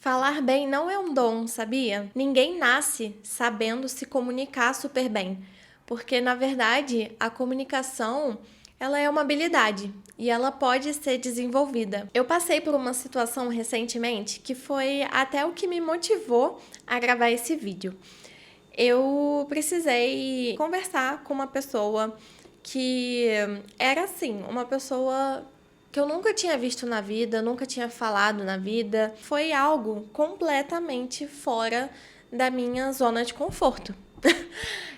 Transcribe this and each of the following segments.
Falar bem não é um dom, sabia? Ninguém nasce sabendo se comunicar super bem, porque na verdade a comunicação ela é uma habilidade e ela pode ser desenvolvida. Eu passei por uma situação recentemente que foi até o que me motivou a gravar esse vídeo. Eu precisei conversar com uma pessoa que era assim, uma pessoa que eu nunca tinha visto na vida, nunca tinha falado na vida. Foi algo completamente fora da minha zona de conforto.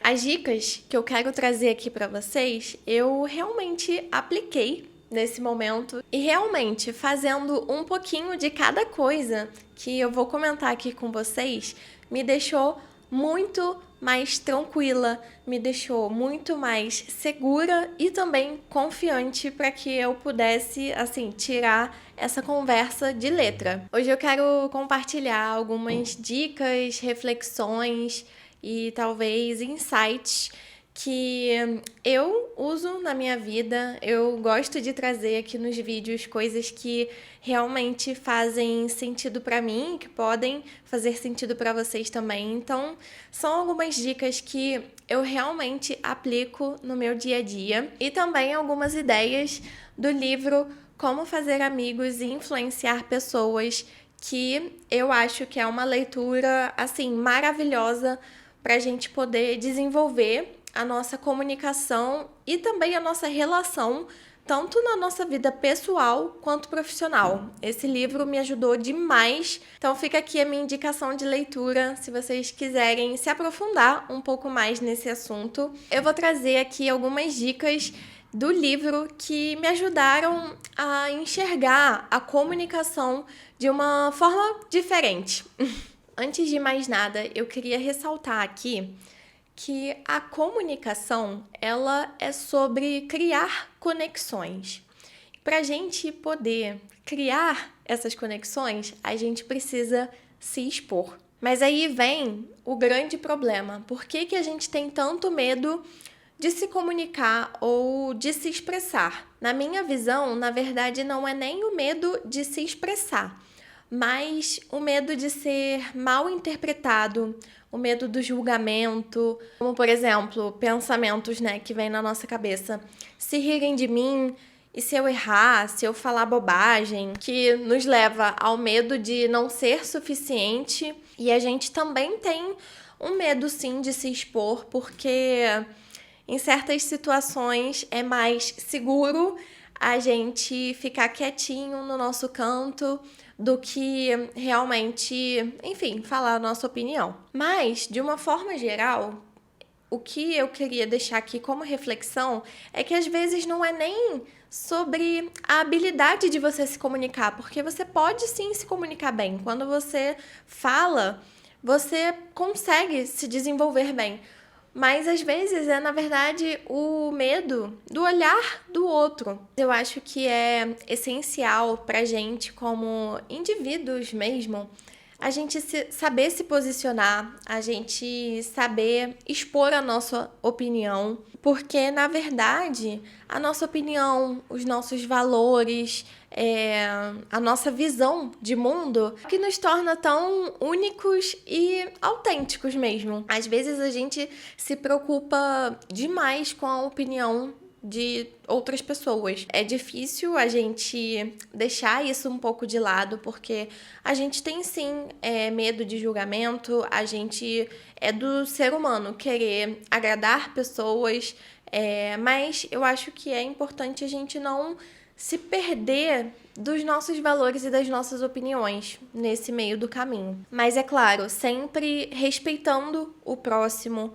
As dicas que eu quero trazer aqui para vocês, eu realmente apliquei nesse momento e realmente fazendo um pouquinho de cada coisa que eu vou comentar aqui com vocês, me deixou muito mais tranquila, me deixou muito mais segura e também confiante para que eu pudesse, assim, tirar essa conversa de letra. Hoje eu quero compartilhar algumas dicas, reflexões e talvez insights que eu uso na minha vida. Eu gosto de trazer aqui nos vídeos coisas que realmente fazem sentido para mim, que podem fazer sentido para vocês também. Então, são algumas dicas que eu realmente aplico no meu dia a dia e também algumas ideias do livro Como Fazer Amigos e Influenciar Pessoas, que eu acho que é uma leitura assim maravilhosa para a gente poder desenvolver a nossa comunicação e também a nossa relação, tanto na nossa vida pessoal quanto profissional. Esse livro me ajudou demais, então fica aqui a minha indicação de leitura, se vocês quiserem se aprofundar um pouco mais nesse assunto. Eu vou trazer aqui algumas dicas do livro que me ajudaram a enxergar a comunicação de uma forma diferente. Antes de mais nada, eu queria ressaltar aqui que a comunicação, ela é sobre criar conexões. Para a gente poder criar essas conexões, a gente precisa se expor. Mas aí vem o grande problema. Por que a gente tem tanto medo de se comunicar ou de se expressar? Na minha visão, na verdade, não é nem o medo de se expressar, mas o medo de ser mal interpretado, o medo do julgamento, como por exemplo, pensamentos, que vêm na nossa cabeça. Se rirem de mim, e se eu errar, se eu falar bobagem, que nos leva ao medo de não ser suficiente. E a gente também tem um medo, sim, de se expor, porque em certas situações é mais seguro a gente ficar quietinho no nosso canto do que realmente, enfim, falar a nossa opinião. Mas, de uma forma geral, o que eu queria deixar aqui como reflexão é que às vezes não é nem sobre a habilidade de você se comunicar, porque você pode sim se comunicar bem. Quando você fala, você consegue se desenvolver bem. Mas às vezes é, na verdade, o medo do olhar do outro. Eu acho que é essencial pra gente, como indivíduos mesmo, a gente saber se posicionar, a gente saber expor a nossa opinião, porque, na verdade, a nossa opinião, os nossos valores, a nossa visão de mundo, que nos torna tão únicos e autênticos mesmo. Às vezes a gente se preocupa demais com a opinião de outras pessoas. É difícil a gente deixar isso um pouco de lado, porque a gente tem sim medo de julgamento, a gente é do ser humano querer agradar pessoas, mas eu acho que é importante a gente não se perder dos nossos valores e das nossas opiniões nesse meio do caminho. Mas é claro, sempre respeitando o próximo,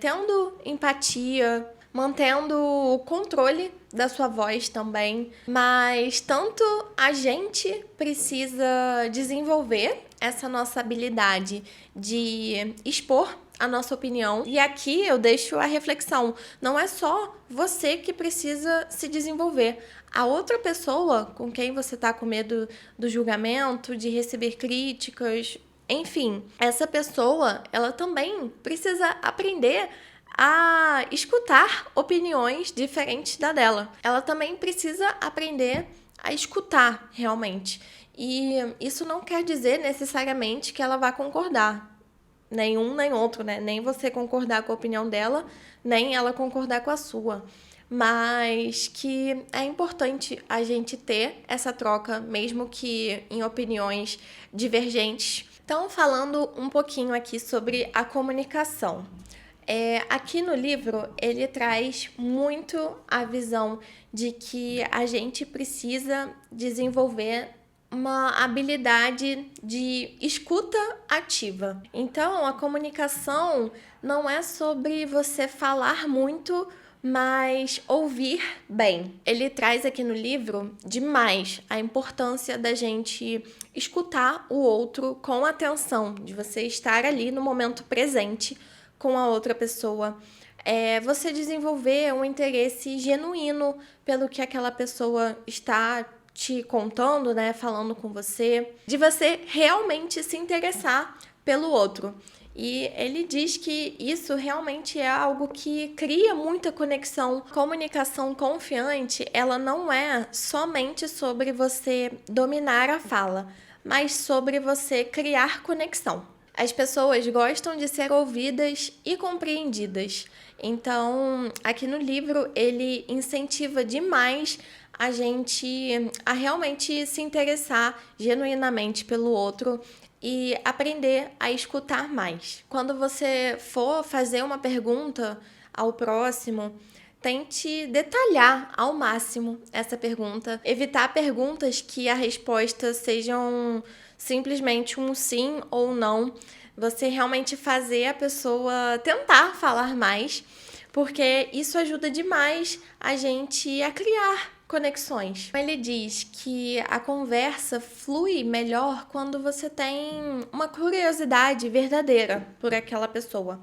tendo empatia, mantendo o controle da sua voz também, mas tanto a gente precisa desenvolver essa nossa habilidade de expor a nossa opinião. E aqui eu deixo a reflexão, não é só você que precisa se desenvolver. A outra pessoa com quem você está com medo do julgamento, de receber críticas, enfim, essa pessoa, ela também precisa aprender a escutar opiniões diferentes da dela. Ela também precisa aprender a escutar realmente. E isso não quer dizer necessariamente que ela vai concordar. Nenhum nem outro, né? Nem você concordar com a opinião dela, nem ela concordar com a sua. Mas que é importante a gente ter essa troca, mesmo que em opiniões divergentes. Então, falando um pouquinho aqui sobre a comunicação. Aqui no livro, ele traz muito a visão de que a gente precisa desenvolver uma habilidade de escuta ativa. Então, a comunicação não é sobre você falar muito, mas ouvir bem. Ele traz aqui no livro demais a importância da gente escutar o outro com atenção, de você estar ali no momento presente com a outra pessoa. Você desenvolver um interesse genuíno pelo que aquela pessoa está te contando, né, falando com você, de você realmente se interessar pelo outro. E ele diz que isso realmente é algo que cria muita conexão. Comunicação confiante, ela não é somente sobre você dominar a fala, mas sobre você criar conexão. As pessoas gostam de ser ouvidas e compreendidas. Então, aqui no livro, ele incentiva demais a gente a realmente se interessar genuinamente pelo outro e aprender a escutar mais. Quando você for fazer uma pergunta ao próximo, tente detalhar ao máximo essa pergunta. Evitar perguntas que a resposta sejam simplesmente um sim ou não. Você realmente fazer a pessoa tentar falar mais, porque isso ajuda demais a gente a criar conexões. Ele diz que a conversa flui melhor quando você tem uma curiosidade verdadeira por aquela pessoa.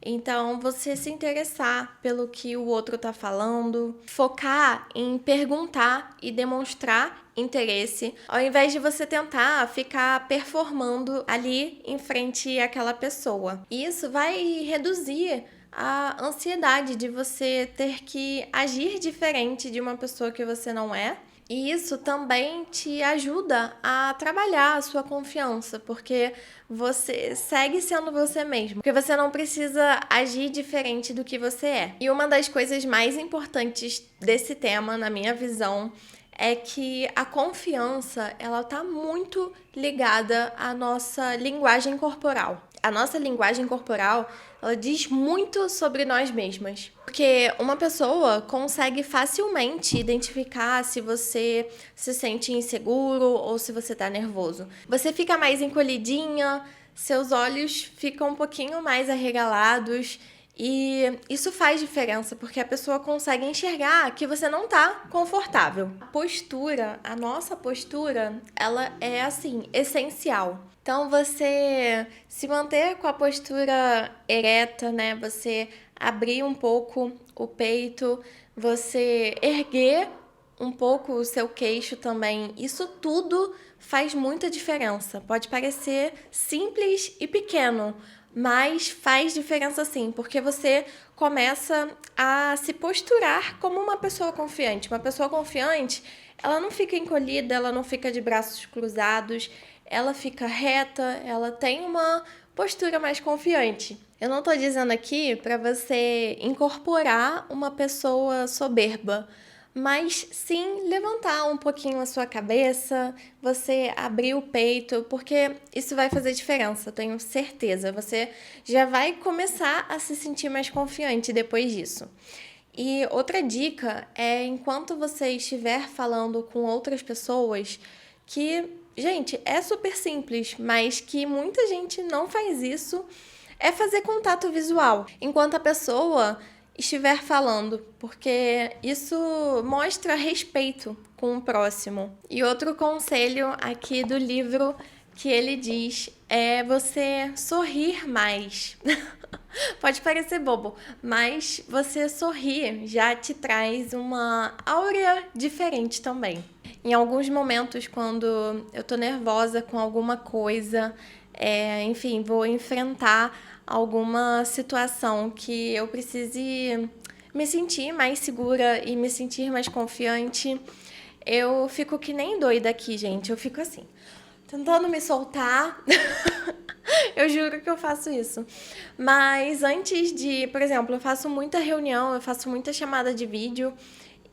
Então, você se interessar pelo que o outro está falando, focar em perguntar e demonstrar interesse, ao invés de você tentar ficar performando ali em frente àquela pessoa. Isso vai reduzir a ansiedade de você ter que agir diferente de uma pessoa que você não é. E isso também te ajuda a trabalhar a sua confiança, porque você segue sendo você mesmo, porque você não precisa agir diferente do que você é. E uma das coisas mais importantes desse tema, na minha visão, é que a confiança, ela tá muito ligada à nossa linguagem corporal. A nossa linguagem corporal, ela diz muito sobre nós mesmas. Porque uma pessoa consegue facilmente identificar se você se sente inseguro ou se você tá nervoso. Você fica mais encolhidinha, seus olhos ficam um pouquinho mais arregalados. E isso faz diferença, porque a pessoa consegue enxergar que você não tá confortável. A postura, a nossa postura, ela é, assim, essencial. Então, você se manter com a postura ereta, né? Você abrir um pouco o peito, você erguer um pouco o seu queixo também. Isso tudo faz muita diferença. Pode parecer simples e pequeno, mas faz diferença sim, porque você começa a se posturar como uma pessoa confiante. Uma pessoa confiante, ela não fica encolhida, ela não fica de braços cruzados, ela fica reta, ela tem uma postura mais confiante. Eu não tô dizendo aqui para você incorporar uma pessoa soberba, mas sim levantar um pouquinho a sua cabeça, você abrir o peito, porque isso vai fazer diferença, tenho certeza. Você já vai começar a se sentir mais confiante depois disso. E outra dica é, enquanto você estiver falando com outras pessoas, que, gente, é super simples, mas que muita gente não faz isso, é fazer contato visual. Enquanto a pessoa estiver falando, porque isso mostra respeito com o próximo. E outro conselho aqui do livro que ele diz é você sorrir mais. Pode parecer bobo, mas você sorrir já te traz uma áurea diferente também. Em alguns momentos, quando eu tô nervosa com alguma coisa, enfim, vou enfrentar alguma situação que eu precise me sentir mais segura e me sentir mais confiante, Eu fico que nem doida aqui, gente. Eu fico assim, tentando me soltar. Eu juro que eu faço isso. Mas antes de, por exemplo, eu faço muita reunião, eu faço muita chamada de vídeo.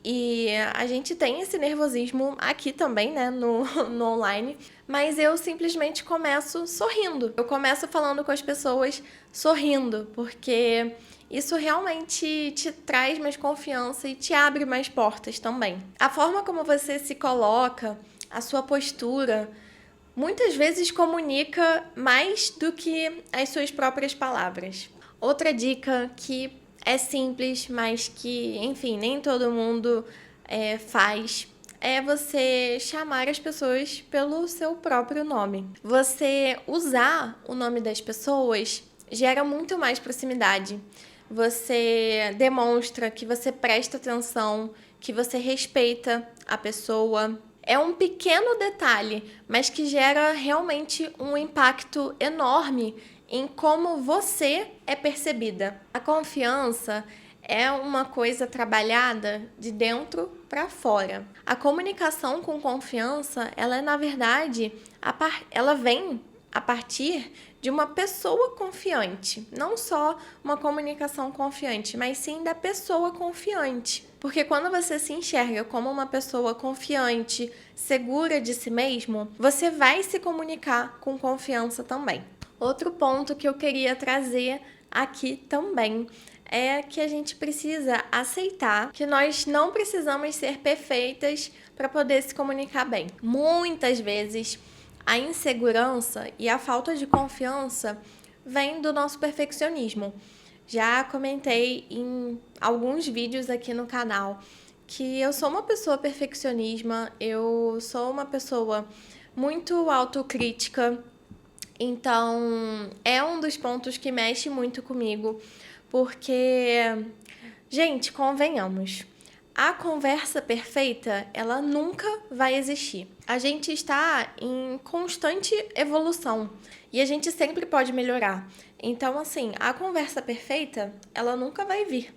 E a gente tem esse nervosismo aqui também, né, no online. Mas eu simplesmente começo sorrindo. Eu começo falando com as pessoas sorrindo, porque isso realmente te traz mais confiança e te abre mais portas também. A forma como você se coloca, a sua postura, muitas vezes comunica mais do que as suas próprias palavras. Outra dica que é simples, mas que, enfim, nem todo mundo faz, é você chamar as pessoas pelo seu próprio nome. Você usar o nome das pessoas gera muito mais proximidade. Você demonstra que você presta atenção, que você respeita a pessoa. É um pequeno detalhe, mas que gera realmente um impacto enorme em como você é percebida. A confiança é uma coisa trabalhada de dentro para fora. A comunicação com confiança, ela é, na verdade, ela vem a partir de uma pessoa confiante. Não só uma comunicação confiante, mas sim da pessoa confiante. Porque quando você se enxerga como uma pessoa confiante, segura de si mesmo, você vai se comunicar com confiança também. Outro ponto que eu queria trazer aqui também é que a gente precisa aceitar que nós não precisamos ser perfeitas para poder se comunicar bem. Muitas vezes a insegurança e a falta de confiança vem do nosso perfeccionismo. Já comentei em alguns vídeos aqui no canal que eu sou uma pessoa perfeccionismo, eu sou uma pessoa muito autocrítica, então é um dos pontos que mexe muito comigo, porque, gente, convenhamos, a conversa perfeita, ela nunca vai existir. A gente está em constante evolução e a gente sempre pode melhorar. Então, assim, a conversa perfeita, ela nunca vai vir.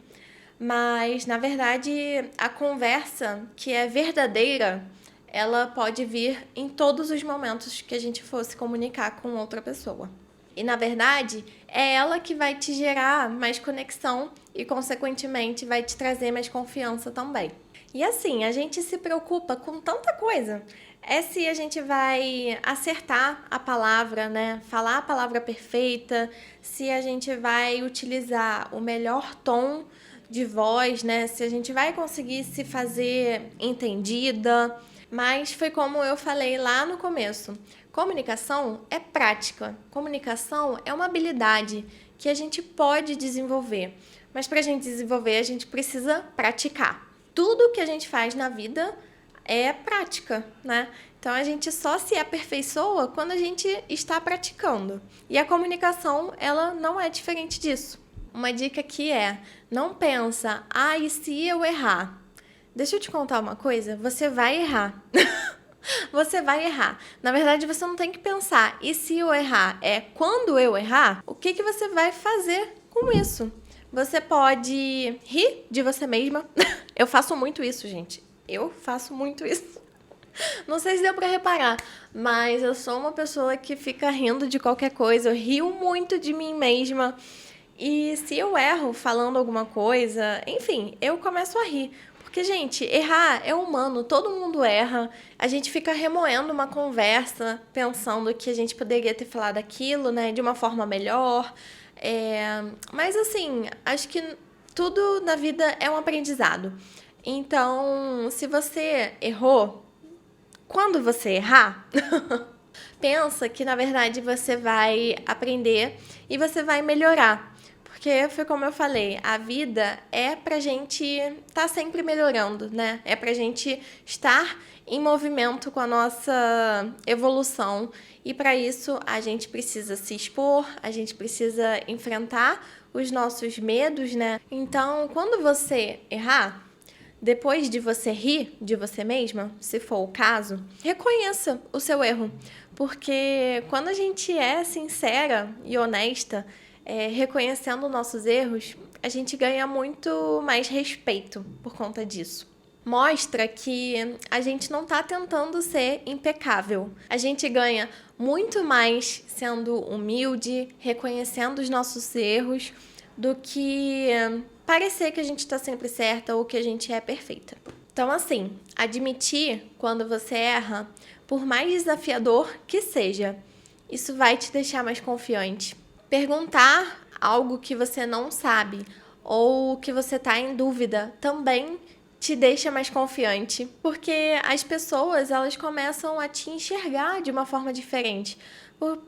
Mas, na verdade, a conversa que é verdadeira, ela pode vir em todos os momentos que a gente for se comunicar com outra pessoa. E, na verdade, é ela que vai te gerar mais conexão e, consequentemente, vai te trazer mais confiança também. E assim, a gente se preocupa com tanta coisa. É se a gente vai acertar a palavra, né? Falar a palavra perfeita, se a gente vai utilizar o melhor tom de voz, né? Se a gente vai conseguir se fazer entendida. Mas foi como eu falei lá no começo. Comunicação é prática. Comunicação é uma habilidade que a gente pode desenvolver. Mas para a gente desenvolver, a gente precisa praticar. Tudo que a gente faz na vida é prática, né? Então a gente só se aperfeiçoa quando a gente está praticando. E a comunicação, ela não é diferente disso. Uma dica aqui é: não pensa, e se eu errar? Deixa eu te contar uma coisa, você vai errar. Você vai errar. Na verdade, você não tem que pensar, e se eu errar? É quando eu errar, o que você vai fazer com isso? Você pode rir de você mesma. Eu faço muito isso, gente. Eu faço muito isso. Não sei se deu pra reparar, mas eu sou uma pessoa que fica rindo de qualquer coisa. Eu rio muito de mim mesma. E se eu erro falando alguma coisa, enfim, eu começo a rir. Porque, gente, errar é humano, todo mundo erra. A gente fica remoendo uma conversa, pensando que a gente poderia ter falado aquilo, né, de uma forma melhor. Mas, assim, acho que tudo na vida é um aprendizado. Então, se você errou, quando você errar, pensa que, na verdade, você vai aprender e você vai melhorar. Porque foi como eu falei, a vida é pra gente estar sempre melhorando, né? É pra gente estar em movimento com a nossa evolução. E para isso a gente precisa se expor, a gente precisa enfrentar os nossos medos, né? Então, quando você errar, depois de você rir de você mesma, se for o caso, reconheça o seu erro. Porque quando a gente é sincera e honesta, reconhecendo nossos erros, a gente ganha muito mais respeito por conta disso. mostra que a gente não tá tentando ser impecável. A gente ganha muito mais sendo humilde, reconhecendo os nossos erros, do que parecer que a gente tá sempre certa ou que a gente é perfeita. Então, assim, admitir quando você erra, por mais desafiador que seja, isso vai te deixar mais confiante. Perguntar algo que você não sabe ou que você tá em dúvida também te deixa mais confiante, porque as pessoas, elas começam a te enxergar de uma forma diferente,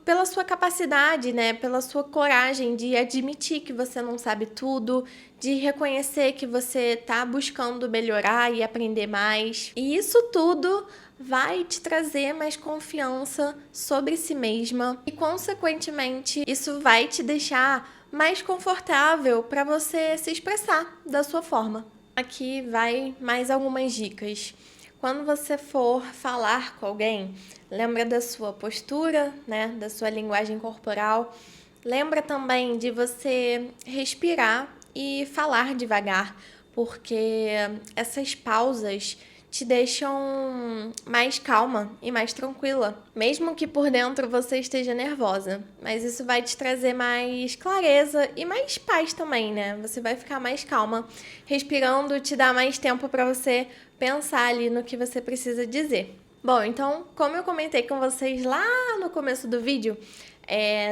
pela sua capacidade, né, pela sua coragem de admitir que você não sabe tudo, de reconhecer que você tá buscando melhorar e aprender mais. E isso tudo vai te trazer mais confiança sobre si mesma e, consequentemente, isso vai te deixar mais confortável para você se expressar da sua forma. Aqui vai mais algumas dicas. Quando você for falar com alguém, lembra da sua postura, né, da sua linguagem corporal. Lembra também de você respirar e falar devagar, porque essas pausas te deixam mais calma e mais tranquila, mesmo que por dentro você esteja nervosa. Mas isso vai te trazer mais clareza e mais paz também, né? Você vai ficar mais calma, respirando, te dá mais tempo para você pensar ali no que você precisa dizer. Bom, então, como eu comentei com vocês lá no começo do vídeo,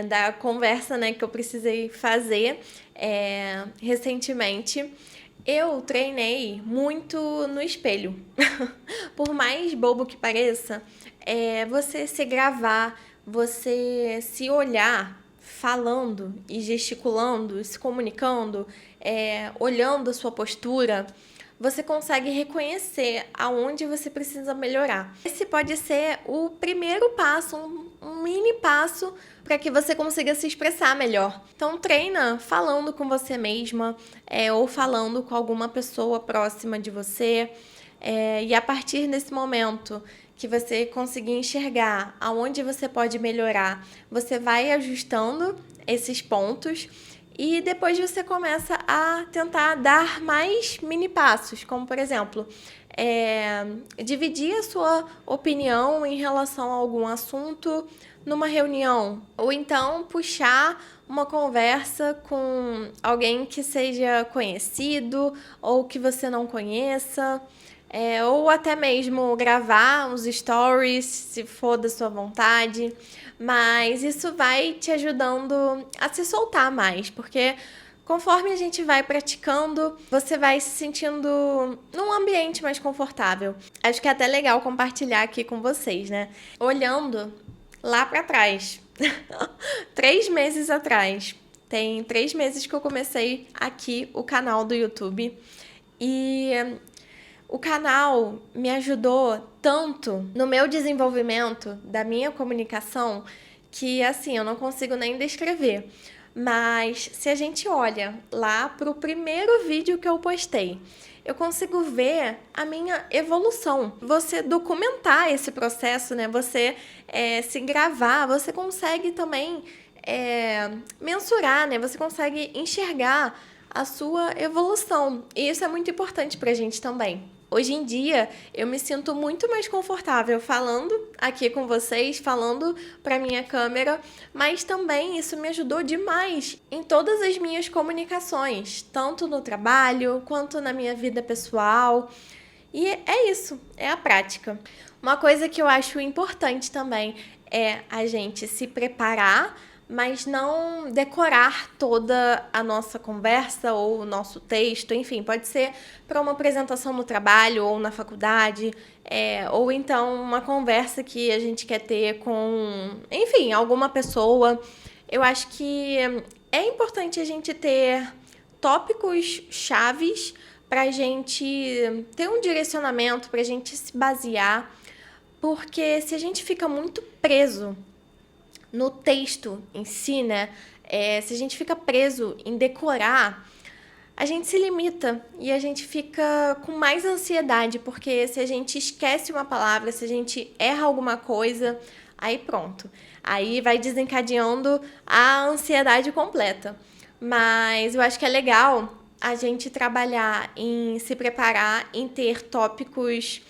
da conversa, né, que eu precisei fazer recentemente, eu treinei muito no espelho. Por mais bobo que pareça, você se gravar, você se olhar falando e gesticulando, se comunicando, olhando a sua postura, você consegue reconhecer aonde você precisa melhorar. Esse pode ser o primeiro passo, um mini passo para que você consiga se expressar melhor. Então treina falando com você mesma, ou falando com alguma pessoa próxima de você, e a partir desse momento que você conseguir enxergar aonde você pode melhorar, você vai ajustando esses pontos. E depois você começa a tentar dar mais mini passos, como por exemplo, dividir a sua opinião em relação a algum assunto numa reunião, ou então puxar uma conversa com alguém que seja conhecido ou que você não conheça. Ou até mesmo gravar uns stories, se for da sua vontade. Mas isso vai te ajudando a se soltar mais, porque conforme a gente vai praticando, você vai se sentindo num ambiente mais confortável. Acho que é até legal compartilhar aqui com vocês, né? Olhando lá pra trás, 3 meses atrás, tem 3 meses que eu comecei aqui o canal do YouTube e o canal me ajudou tanto no meu desenvolvimento da minha comunicação que, assim, eu não consigo nem descrever. Mas se a gente olha lá para o primeiro vídeo que eu postei, eu consigo ver a minha evolução. Você documentar esse processo, né? Você se gravar, você consegue também mensurar, né? Você consegue enxergar a sua evolução. E isso é muito importante pra gente também. Hoje em dia, eu me sinto muito mais confortável falando aqui com vocês, falando para minha câmera, mas também isso me ajudou demais em todas as minhas comunicações, tanto no trabalho quanto na minha vida pessoal. E é isso, é a prática. Uma coisa que eu acho importante também é a gente se preparar, mas não decorar toda a nossa conversa ou o nosso texto, enfim, pode ser para uma apresentação no trabalho ou na faculdade, ou então uma conversa que a gente quer ter com, enfim, alguma pessoa. Eu acho que é importante a gente ter tópicos chaves para a gente ter um direcionamento, para a gente se basear, porque se a gente fica muito preso no texto em si, né? Se a gente fica preso em decorar, a gente se limita e a gente fica com mais ansiedade, porque se a gente esquece uma palavra, se a gente erra alguma coisa, aí pronto. Aí vai desencadeando a ansiedade completa. Mas eu acho que é legal a gente trabalhar em se preparar, em ter tópicos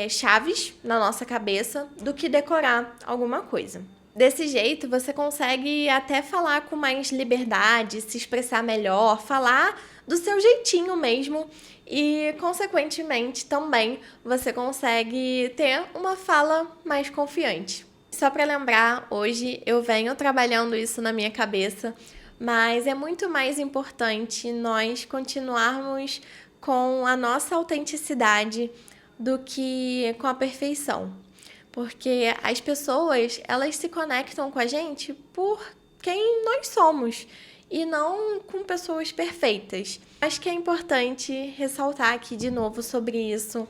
chaves na nossa cabeça do que decorar alguma coisa. Desse jeito, você consegue até falar com mais liberdade, se expressar melhor, falar do seu jeitinho mesmo e, consequentemente, também você consegue ter uma fala mais confiante. Só para lembrar, hoje eu venho trabalhando isso na minha cabeça, mas é muito mais importante nós continuarmos com a nossa autenticidade do que com a perfeição. Porque as pessoas, elas se conectam com a gente por quem nós somos e não com pessoas perfeitas. Acho que é importante ressaltar aqui de novo sobre isso,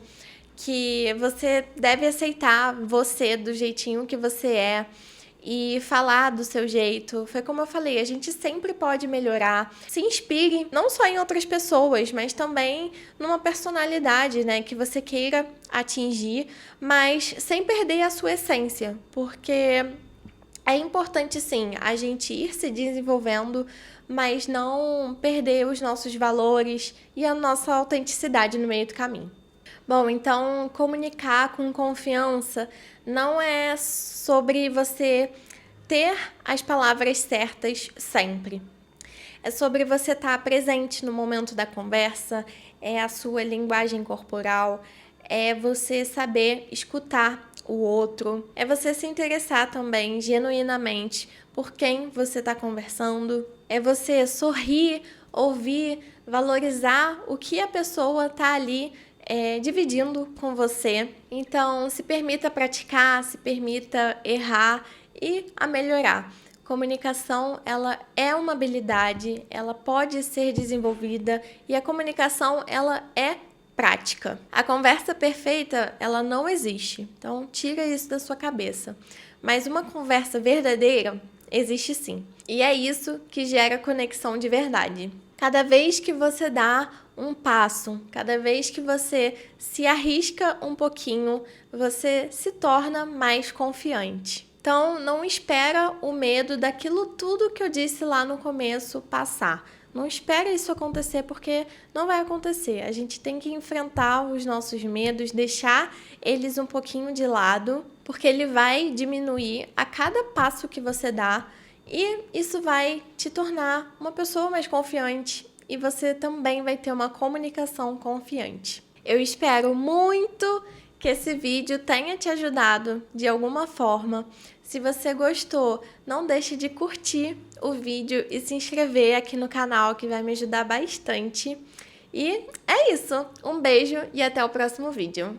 que você deve aceitar você do jeitinho que você é e falar do seu jeito. Foi como eu falei, a gente sempre pode melhorar. Se inspire não só em outras pessoas, mas também numa personalidade, né, que você queira atingir, mas sem perder a sua essência, porque é importante sim a gente ir se desenvolvendo, mas não perder os nossos valores e a nossa autenticidade no meio do caminho. Bom, então comunicar com confiança não é sobre você ter as palavras certas sempre. É sobre você estar presente no momento da conversa, é a sua linguagem corporal, é você saber escutar o outro, é você se interessar também genuinamente por quem você está conversando, é você sorrir, ouvir, valorizar o que a pessoa está ali dividindo com você. Então, se permita praticar, se permita errar e a melhorar. Comunicação, ela é uma habilidade, ela pode ser desenvolvida e a comunicação, ela é prática. A conversa perfeita, ela não existe. Então, tira isso da sua cabeça. Mas uma conversa verdadeira existe sim. E é isso que gera conexão de verdade. Cada vez que você dá um passo, cada vez que você se arrisca um pouquinho, você se torna mais confiante. Então, não espera o medo daquilo tudo que eu disse lá no começo passar. Não espera isso acontecer, porque não vai acontecer. A gente tem que enfrentar os nossos medos, deixar eles um pouquinho de lado, porque ele vai diminuir a cada passo que você dá e isso vai te tornar uma pessoa mais confiante e você também vai ter uma comunicação confiante. Eu espero muito que esse vídeo tenha te ajudado de alguma forma. Se você gostou, não deixe de curtir o vídeo e se inscrever aqui no canal, que vai me ajudar bastante. E é isso. Um beijo e até o próximo vídeo.